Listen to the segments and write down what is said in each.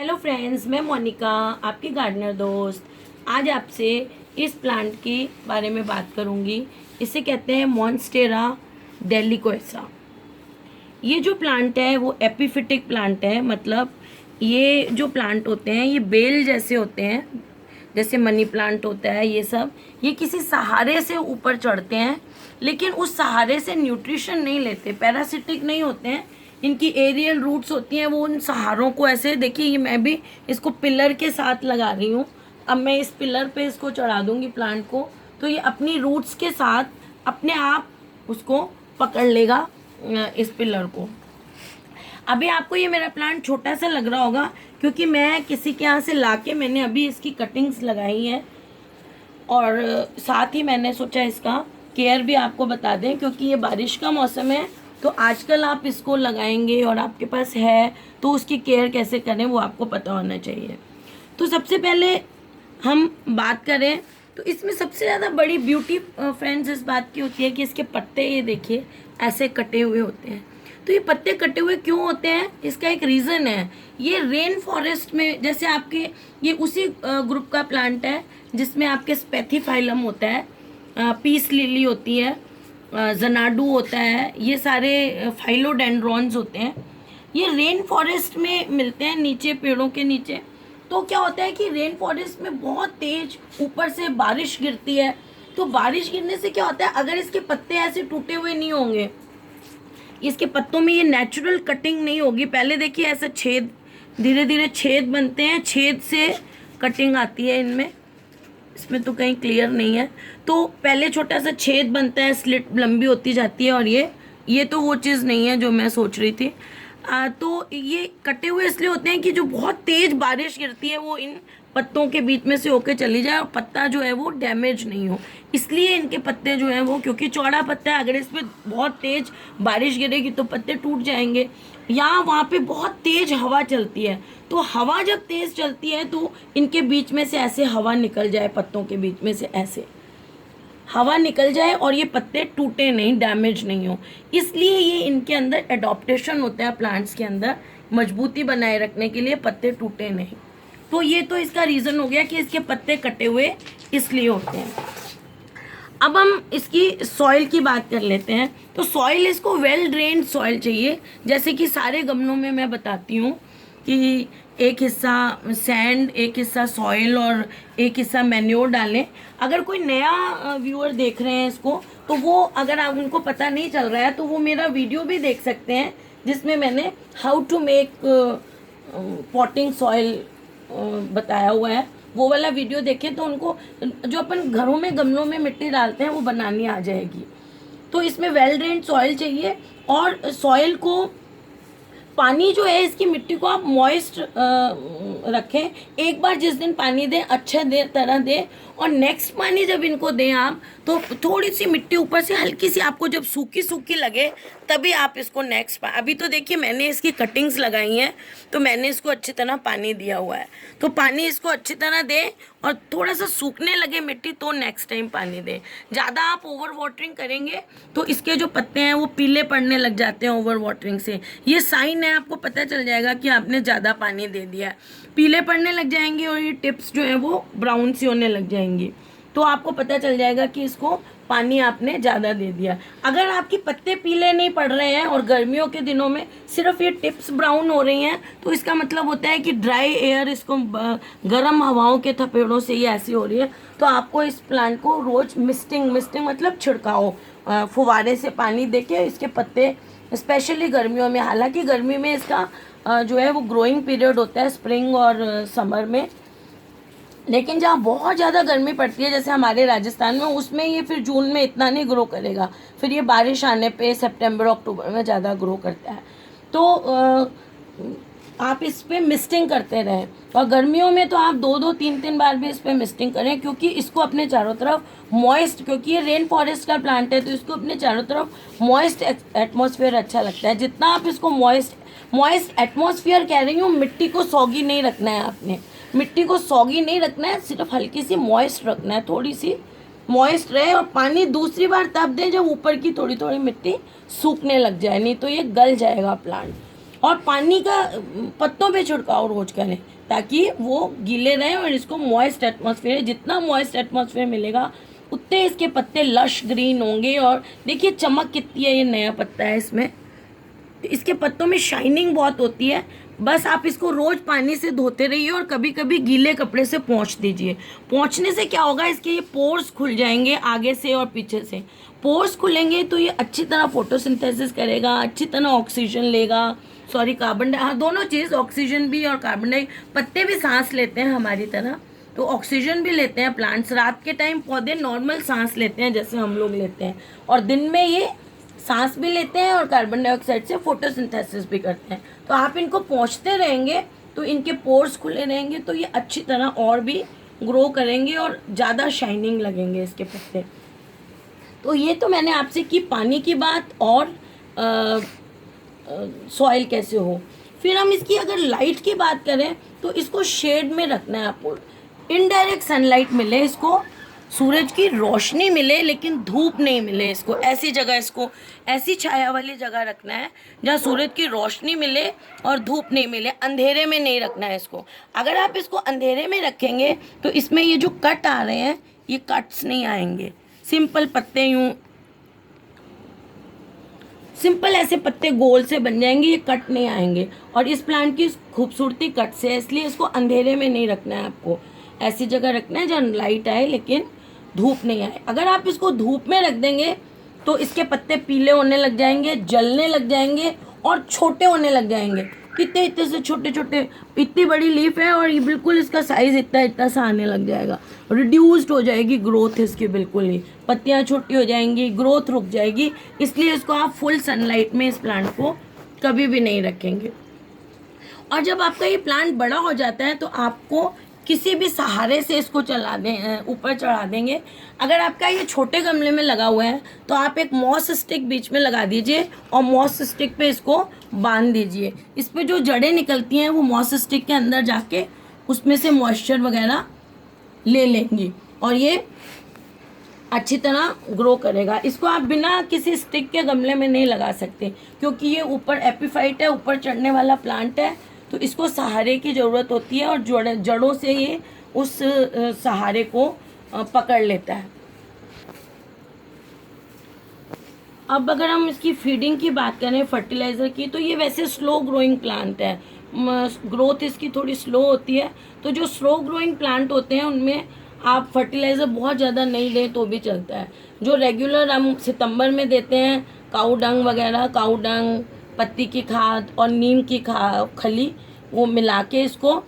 Hello friends, मैं मोनिका, आपकी gardener दोस्त। आज आपसे इस प्लांट के बारे में बात करूंगी। इसे कहते हैं मॉन्स्टेरा डेलिकोसा। ये जो प्लांट है वो एपिफिटिक प्लांट है। मतलब ये जो प्लांट होते हैं ये बेल जैसे होते हैं, जैसे मनी प्लांट होता है। ये किसी सहारे से ऊपर चढ़ते हैं, लेकिन उस सहारे से न्यूट्रिशन नहीं लेते, पैरासिटिक नहीं होते हैं। इनकी एरियल रूट्स होती हैं, वो उन सहारों को ऐसे, देखिए ये मैं भी इसको पिलर के साथ लगा रही हूँ। अब मैं इस पिलर पे इसको चढ़ा दूंगी प्लांट को, तो ये अपनी रूट्स के साथ अपने आप उसको पकड़ लेगा, इस पिलर को। अभी आपको ये मेरा प्लांट छोटा सा लग रहा होगा, क्योंकि मैं किसी के यहाँ से लाके मैंने अभी इसकी कटिंग्स लगाई हैं, और साथ ही मैंने सोचा इसका केयर भी आपको बता दें, क्योंकि ये बारिश का मौसम है। तो आजकल आप इसको लगाएंगे और आपके पास है, तो उसकी केयर कैसे करें वो आपको पता होना चाहिए। तो सबसे पहले हम बात करें तो इसमें सबसे ज़्यादा बड़ी ब्यूटी फ्रेंड्स इस बात की होती है कि इसके पत्ते, ये देखिए ऐसे कटे हुए होते हैं। तो ये पत्ते कटे हुए क्यों होते हैं, इसका एक रीज़न है। ये रेन फॉरेस्ट में, जैसे आपके ये उसी ग्रुप का प्लांट है जिसमें आपके स्पेथिफाइलम होता है, पीस लिली होती है, जनाडू होता है, ये सारे फाइलोडेंड्रॉन्स होते हैं। ये रेन फॉरेस्ट में मिलते हैं, नीचे पेड़ों के नीचे। तो क्या होता है कि रेन फॉरेस्ट में बहुत तेज ऊपर से बारिश गिरती है। तो बारिश गिरने से क्या होता है, अगर इसके पत्ते ऐसे टूटे हुए नहीं होंगे, इसके पत्तों में ये नेचुरल कटिंग नहीं होगी। पहले देखिए ऐसे छेद, धीरे धीरे छेद बनते हैं, छेद से कटिंग आती है इनमें। इसमें तो कहीं क्लियर नहीं है। तो पहले छोटा सा छेद बनता है, स्लिट लंबी होती जाती है, और ये तो वो चीज़ नहीं है जो मैं सोच रही थी। तो ये कटे हुए इसलिए होते हैं कि जो बहुत तेज़ बारिश गिरती है वो इन पत्तों के बीच में से होके चली जाए और पत्ता जो है वो डैमेज नहीं हो। इसलिए इनके पत्ते जो हैं वो, क्योंकि चौड़ा पत्ता है, अगर इस पर बहुत तेज़ बारिश गिरेगी तो पत्ते टूट जाएंगे। या वहाँ पे बहुत तेज़ हवा चलती है, तो हवा जब तेज़ चलती है तो इनके बीच में से ऐसे हवा निकल जाए, पत्तों के बीच में से ऐसे हवा निकल जाए और ये पत्ते टूटे नहीं, डैमेज नहीं हो। इसलिए ये इनके अंदर एडॉप्टेशन होता है प्लांट्स के अंदर, मजबूती बनाए रखने के लिए, पत्ते टूटे नहीं। तो ये तो इसका रीज़न हो गया कि इसके पत्ते कटे हुए इसलिए होते हैं। अब हम इसकी सॉइल की बात कर लेते हैं। तो सॉइल, इसको वेल ड्रेन्ड सॉइल चाहिए। जैसे कि सारे गमलों में मैं बताती हूँ कि एक हिस्सा सैंड, एक हिस्सा सॉइल और एक हिस्सा मैन्योर डालें। अगर कोई नया व्यूअर देख रहे हैं इसको, तो वो, अगर आप उनको पता नहीं चल रहा है, तो वो मेरा वीडियो भी देख सकते हैं जिसमें मैंने how to make potting soil बताया हुआ है। वो वाला वीडियो देखें तो उनको, जो अपन घरों में गमलों में मिट्टी डालते हैं, वो बनानी आ जाएगी। तो इसमें वेल ड्रेन्ड सॉइल चाहिए, और सॉइल को, पानी जो है इसकी मिट्टी को आप मॉइस्ट रखें। एक बार जिस दिन पानी दें अच्छे तरह दें, और नेक्स्ट पानी जब इनको दें आप, तो थोड़ी सी मिट्टी ऊपर से हल्की सी आपको जब सूखी सूखी लगे, तभी आप इसको नेक्स्ट अभी तो देखिए मैंने इसकी कटिंग्स लगाई हैं, तो मैंने इसको अच्छी तरह पानी दिया हुआ है। तो पानी इसको अच्छी तरह दें, और थोड़ा सा सूखने लगे मिट्टी तो नेक्स्ट टाइम पानी दें। ज़्यादा आप ओवर वाटरिंग करेंगे तो इसके जो पत्ते हैं वो पीले पड़ने लग जाते हैं ओवर वाटरिंग से। ये साइन है, आपको पता चल जाएगा कि आपने ज़्यादा पानी दे दिया। पीले पड़ने लग जाएंगे और ये टिप्स जो है वो ब्राउन सी होने लग जाएंगी, तो आपको पता चल जाएगा कि इसको पानी आपने ज़्यादा दे दिया। अगर आपके पत्ते पीले नहीं पड़ रहे हैं और गर्मियों के दिनों में सिर्फ ये टिप्स ब्राउन हो रही हैं, तो इसका मतलब होता है कि ड्राई एयर, इसको गर्म हवाओं के थपेड़ों से ये ऐसी हो रही है। तो आपको इस प्लांट को रोज़ मिस्टिंग मतलब छिड़काओ, फुवारे से पानी देके इसके पत्ते, स्पेशली गर्मियों में। हालांकि गर्मी में इसका जो है वो ग्रोइंग पीरियड होता है, स्प्रिंग और समर में। लेकिन जहाँ बहुत ज़्यादा गर्मी पड़ती है, जैसे हमारे राजस्थान में, उसमें ये फिर जून में इतना नहीं ग्रो करेगा। फिर ये बारिश आने पे सितंबर अक्टूबर में ज़्यादा ग्रो करता है। तो आप इस पर मिस्टिंग करते रहें, और गर्मियों में तो आप 2-2, 3-3 बार भी इस पर मिस्टिंग करें, क्योंकि इसको अपने चारों तरफ मॉइस्ट, क्योंकि ये रेन फॉरेस्ट का प्लांट है, तो इसको अपने चारों तरफ मॉइस्ट एटमॉस्फेयर अच्छा लगता है। जितना आप इसको मॉइस्ट एटमॉस्फेयर कह रही हूँ, मिट्टी को सॉगी नहीं रखना है आपने, मिट्टी को सॉगी नहीं रखना है, सिर्फ हल्की सी मॉइस्ट रखना है, थोड़ी सी मॉइस्ट रहे। और पानी दूसरी बार तब दें जब ऊपर की थोड़ी थोड़ी मिट्टी सूखने लग जाए, नहीं तो ये गल जाएगा प्लांट। और पानी का पत्तों पे छिड़काव रोज करें, ताकि वो गीले रहें और इसको मॉइस्ट एटमॉस्फेयर, जितना मॉइस्ट एटमॉस्फेयर मिलेगा उतने इसके पत्ते लश ग्रीन होंगे। और देखिए चमक कितनी है, ये नया पत्ता है इसमें, तो इसके पत्तों में शाइनिंग बहुत होती है। बस आप इसको रोज़ पानी से धोते रहिए और कभी कभी गीले कपड़े से पोंछ दीजिए। पोंछने से क्या होगा, इसके ये पोर्स खुल जाएंगे आगे से और पीछे से। पोर्स खुलेंगे तो ये अच्छी तरह फोटोसिंथेसिस करेगा, अच्छी तरह ऑक्सीजन लेगा, सॉरी कार्बन डाई, हाँ दोनों चीज़, ऑक्सीजन भी और कार्बन डाई। पत्ते भी सांस लेते हैं हमारी तरह, तो ऑक्सीजन भी लेते हैं प्लांट्स। रात के टाइम पौधे नॉर्मल सांस लेते हैं जैसे हम लोग लेते हैं, और दिन में ये सांस भी लेते हैं और कार्बन डाइऑक्साइड से फोटोसिंथेसिस भी करते हैं। तो आप इनको पोंछते रहेंगे तो इनके पोर्स खुले रहेंगे, तो ये अच्छी तरह और भी ग्रो करेंगे और ज़्यादा शाइनिंग लगेंगे इसके पत्ते। तो ये तो मैंने आपसे की पानी की बात और सॉइल कैसे हो। फिर हम इसकी अगर लाइट की बात करें तो इसको शेड में रखना है आपको, इनडायरेक्ट सनलाइट मिले इसको, सूरज की रोशनी मिले लेकिन धूप नहीं मिले इसको। ऐसी जगह, इसको ऐसी छाया वाली जगह रखना है जहाँ सूरज की रोशनी मिले और धूप नहीं मिले। अंधेरे में नहीं रखना है इसको। अगर आप इसको अंधेरे में रखेंगे तो इसमें ये जो कट आ रहे हैं ये कट्स नहीं आएंगे। सिंपल पत्ते, यूँ सिंपल ऐसे पत्ते गोल से बन जाएंगे, ये कट नहीं आएंगे। और इस प्लांट की खूबसूरती कट से है, इसलिए इसको अंधेरे में नहीं रखना है आपको। ऐसी जगह रखना है जहाँ लाइट आए लेकिन धूप नहीं आए। अगर आप इसको धूप में रख देंगे तो इसके पत्ते पीले होने लग जाएंगे, जलने लग जाएंगे और छोटे होने लग जाएंगे। कितने इतने से छोटे छोटे, इतनी बड़ी लीफ है और ये बिल्कुल इसका साइज़ इतना इतना सा आने लग जाएगा। रिड्यूस्ड हो जाएगी ग्रोथ इसकी, बिल्कुल ही पत्तियाँ छोटी हो जाएंगी, ग्रोथ रुक जाएगी। इसलिए इसको आप फुल सनलाइट में इस प्लांट को कभी भी नहीं रखेंगे। और जब आपका ये प्लांट बड़ा हो जाता है तो आपको किसी भी सहारे से इसको चला दें, ऊपर चढ़ा देंगे। अगर आपका ये छोटे गमले में लगा हुआ है तो आप एक मॉस स्टिक बीच में लगा दीजिए और मॉस स्टिक पे इसको बांध दीजिए। इस पे जो जड़ें निकलती हैं वो मॉस स्टिक के अंदर जाके उसमें से मॉइस्चर वगैरह ले लेंगी और ये अच्छी तरह ग्रो करेगा। इसको आप बिना किसी स्टिक के गमले में नहीं लगा सकते क्योंकि ये ऊपर एपिफाइट है, ऊपर चढ़ने वाला प्लांट है, तो इसको सहारे की ज़रूरत होती है और जड़ों से ये उस सहारे को पकड़ लेता है। अब अगर हम इसकी फीडिंग की बात करें, फर्टिलाइज़र की, तो ये वैसे स्लो ग्रोइंग प्लांट है, ग्रोथ इसकी थोड़ी स्लो होती है। तो जो स्लो ग्रोइंग प्लांट होते हैं उनमें आप फर्टिलाइज़र बहुत ज़्यादा नहीं दें तो भी चलता है। जो रेगुलर हम सितंबर में देते हैं, काऊ डंग वगैरह, काऊ डंग, पत्ती की खाद और नीम की खली, वो मिला के इसको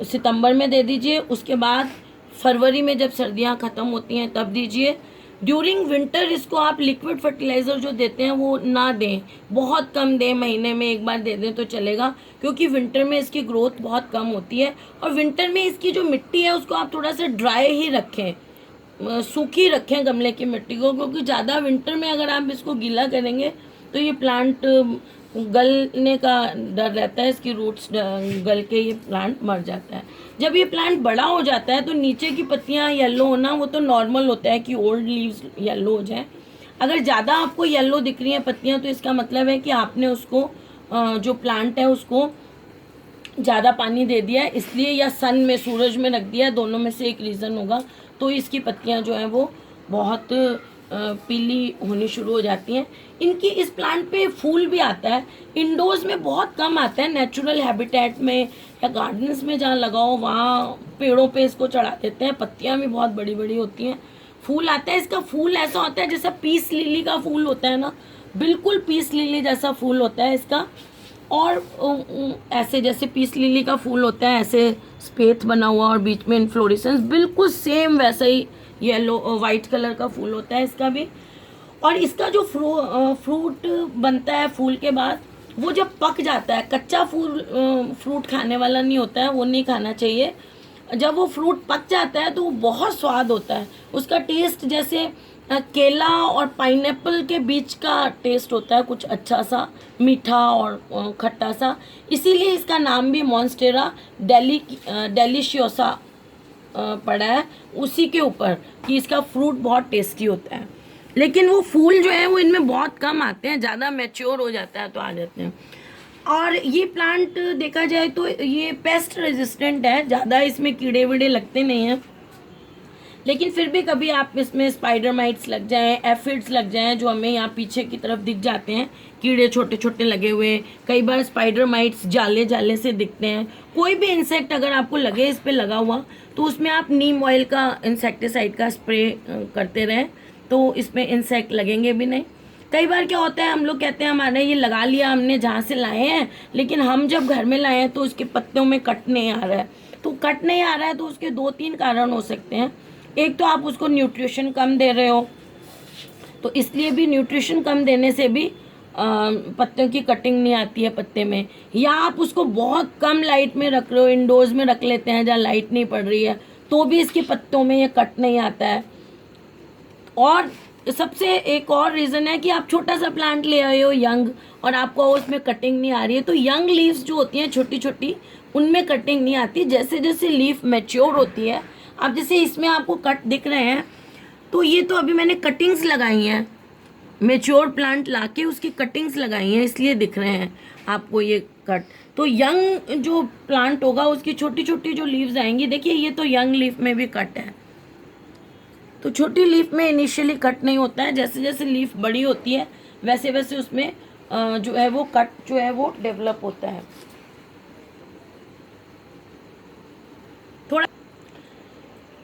सितंबर में दे दीजिए। उसके बाद फरवरी में जब सर्दियां ख़त्म होती हैं तब दीजिए। ड्यूरिंग विंटर इसको आप लिक्विड फर्टिलाइज़र जो देते हैं वो ना दें, बहुत कम दें, महीने में एक बार दे दें तो चलेगा, क्योंकि विंटर में इसकी ग्रोथ बहुत कम होती है। और विंटर में इसकी जो मिट्टी है उसको आप थोड़ा सा ड्राई ही रखें, सूखी रखें गमले की मिट्टी को, क्योंकि ज़्यादा विंटर में अगर आप इसको गीला करेंगे तो ये प्लांट गलने का डर रहता है, इसकी रूट्स गल के ये प्लांट मर जाता है। जब ये प्लांट बड़ा हो जाता है तो नीचे की पत्तियां येलो होना वो तो नॉर्मल होता है कि ओल्ड लीव्स येलो हो जाए। अगर ज़्यादा आपको येलो दिख रही हैं पत्तियां तो इसका मतलब है कि आपने उसको जो प्लांट है उसको ज़्यादा पानी दे दिया है, इसलिए, या सन में, सूरज में रख दिया, दोनों में से एक रीज़न होगा। तो इसकी पत्तियां जो हैं वो बहुत पीली होनी शुरू हो जाती हैं। इनकी इस प्लांट पे फूल भी आता है, इंडोर्स में बहुत कम आता है, नेचुरल हैबिटेट में या गार्डन्स में जहाँ लगाओ वहाँ पेड़ों पे इसको चढ़ा देते हैं। पत्तियाँ भी बहुत बड़ी बड़ी होती हैं, फूल आता है। इसका फूल ऐसा होता है जैसा पीस लिली का फूल होता है ना, बिल्कुल पीस लिली जैसा फूल होता है इसका। और ऐसे जैसे पीस लिली का फूल होता है ऐसे स्पेथ बना हुआ और बीच में इन्फ्लोरेसेंस, बिल्कुल सेम वैसा ही येलो वाइट कलर का फूल होता है इसका भी। और इसका जो फ्रूट बनता है फूल के बाद, वो जब पक जाता है, कच्चा फ्रूट खाने वाला नहीं होता है, वो नहीं खाना चाहिए। जब वो फ्रूट पक जाता है तो वो बहुत स्वाद होता है, उसका टेस्ट जैसे केला और पाइनएप्पल के बीच का टेस्ट होता है, कुछ अच्छा सा मीठा और खट्टा सा। इसीलिए इसका नाम भी मॉन्स्टेरा डेलिशियोसा पड़ा है उसी के ऊपर कि इसका फ्रूट बहुत टेस्टी होता है। लेकिन वो फूल जो है वो इनमें बहुत कम आते हैं, ज़्यादा मैच्योर हो जाता है तो आ जाते हैं। और ये प्लांट देखा जाए तो ये पेस्ट रेजिस्टेंट है, ज़्यादा इसमें कीड़े वीड़े लगते नहीं हैं। लेकिन फिर भी कभी आप इसमें स्पाइडर माइट्स लग जाएं, एफिड्स लग जाएं, जो हमें यहाँ पीछे की तरफ दिख जाते हैं, कीड़े छोटे छोटे लगे हुए, कई बार स्पाइडर माइट्स जाले जाले से दिखते हैं। कोई भी इंसेक्ट अगर आपको लगे इस पे लगा हुआ, तो उसमें आप नीम ऑयल का इंसेक्टिसाइड का स्प्रे करते रहें, तो इसमें इंसेक्ट लगेंगे भी नहीं। कई बार क्या होता है, हम लोग कहते हैं हमारे ये लगा लिया हमने जहाँ से लाए हैं, लेकिन हम जब घर में लाए हैं तो उसके पत्तों में कट नहीं आ रहा है। तो कट नहीं आ रहा है तो उसके 2-3 कारण हो सकते हैं। एक तो आप उसको न्यूट्रिशन कम दे रहे हो, तो इसलिए भी न्यूट्रिशन कम देने से भी पत्तों की कटिंग नहीं आती है पत्ते में। या आप उसको बहुत कम लाइट में रख रहे हो, इंडोर्स में रख लेते हैं जहाँ लाइट नहीं पड़ रही है, तो भी इसके पत्तों में ये कट नहीं आता है। और सबसे एक और रीज़न है कि आप छोटा सा प्लांट ले आए हो यंग, और आपको उसमें कटिंग नहीं आ रही है, तो यंग लीव्स जो होती हैं छोटी छोटी, उनमें कटिंग नहीं आती। जैसे जैसे लीफ मैच्योर होती है, अब जैसे इसमें आपको कट दिख रहे हैं, तो ये तो अभी मैंने कटिंग्स लगाई हैं, मैच्योर प्लांट लाके उसकी कटिंग्स लगाई हैं, इसलिए दिख रहे हैं आपको ये कट। तो यंग जो प्लांट होगा उसकी छोटी छोटी जो लीव्स आएंगी, देखिए ये तो यंग लीफ में भी कट है। तो छोटी लीफ में इनिशियली कट नहीं होता है, जैसे जैसे लीफ बड़ी होती है वैसे वैसे उसमें जो है वो कट जो है वो डेवलप होता है। थोड़ा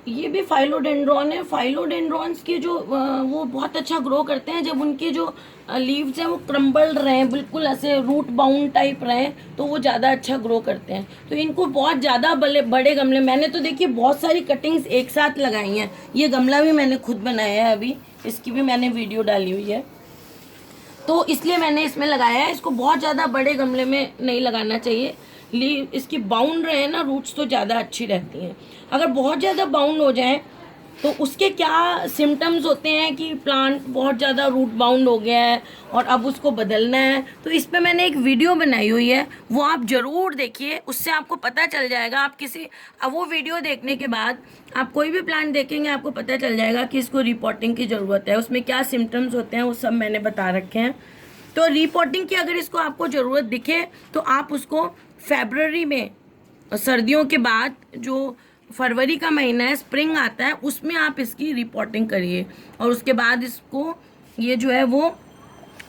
ये भी फाइलोडेंड्रॉन है। फाइलोडेंड्रॉन्स के जो वो बहुत अच्छा ग्रो करते हैं जब उनके जो लीव्स हैं वो क्रम्बल्ड रहें, बिल्कुल ऐसे रूट बाउंड टाइप रहें, तो वो ज़्यादा अच्छा ग्रो करते हैं। तो इनको बहुत ज़्यादा बड़े गमले, मैंने तो देखिए बहुत सारी कटिंग्स एक साथ लगाई हैं। ये गमला भी मैंने खुद बनाया है, अभी इसकी भी मैंने वीडियो डाली हुई है, तो इसलिए मैंने इसमें लगाया है। इसको बहुत ज़्यादा बड़े गमले में नहीं लगाना चाहिए, लीव इसकी बाउंड रहे ना, रूट्स तो ज़्यादा अच्छी रहती हैं। अगर बहुत ज़्यादा बाउंड हो जाए तो उसके क्या सिम्टम्स होते हैं कि प्लांट बहुत ज़्यादा रूट बाउंड हो गया है और अब उसको बदलना है, तो इस पर मैंने एक वीडियो बनाई हुई है, वो आप ज़रूर देखिए, उससे आपको पता चल जाएगा। आप अब वो वीडियो देखने के बाद आप कोई भी प्लांट देखेंगे आपको पता चल जाएगा कि इसको रिपोर्टिंग की ज़रूरत है, उसमें क्या सिम्टम्स होते हैं वो सब मैंने बता रखे हैं। तो रिपोर्टिंग की अगर इसको आपको ज़रूरत दिखे तो आप उसको फरवरी में, सर्दियों के बाद जो फरवरी का महीना है, स्प्रिंग आता है, उसमें आप इसकी रिपोर्टिंग करिए। और उसके बाद इसको ये जो है वो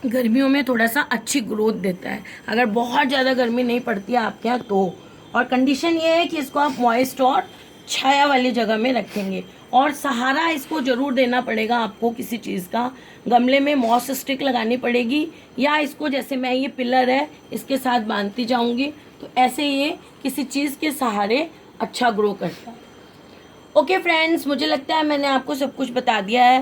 गर्मियों में थोड़ा सा अच्छी ग्रोथ देता है, अगर बहुत ज़्यादा गर्मी नहीं पड़ती है आपके यहाँ तो। और कंडीशन ये है कि इसको आप मॉइस्ट और छाया वाली जगह में रखेंगे, और सहारा इसको ज़रूर देना पड़ेगा आपको किसी चीज़ का। गमले में मॉस स्टिक लगानी पड़ेगी, या इसको जैसे मैं ये पिलर है इसके साथ बांधती जाऊंगी, तो ऐसे ये किसी चीज़ के सहारे अच्छा ग्रो करता है। ओके फ्रेंड्स, मुझे लगता है मैंने आपको सब कुछ बता दिया है।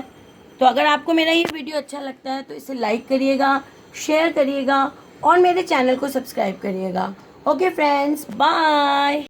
तो अगर आपको मेरा ये वीडियो अच्छा लगता है तो इसे लाइक करिएगा, शेयर करिएगा और मेरे चैनल को सब्सक्राइब करिएगा। Okay friends, bye.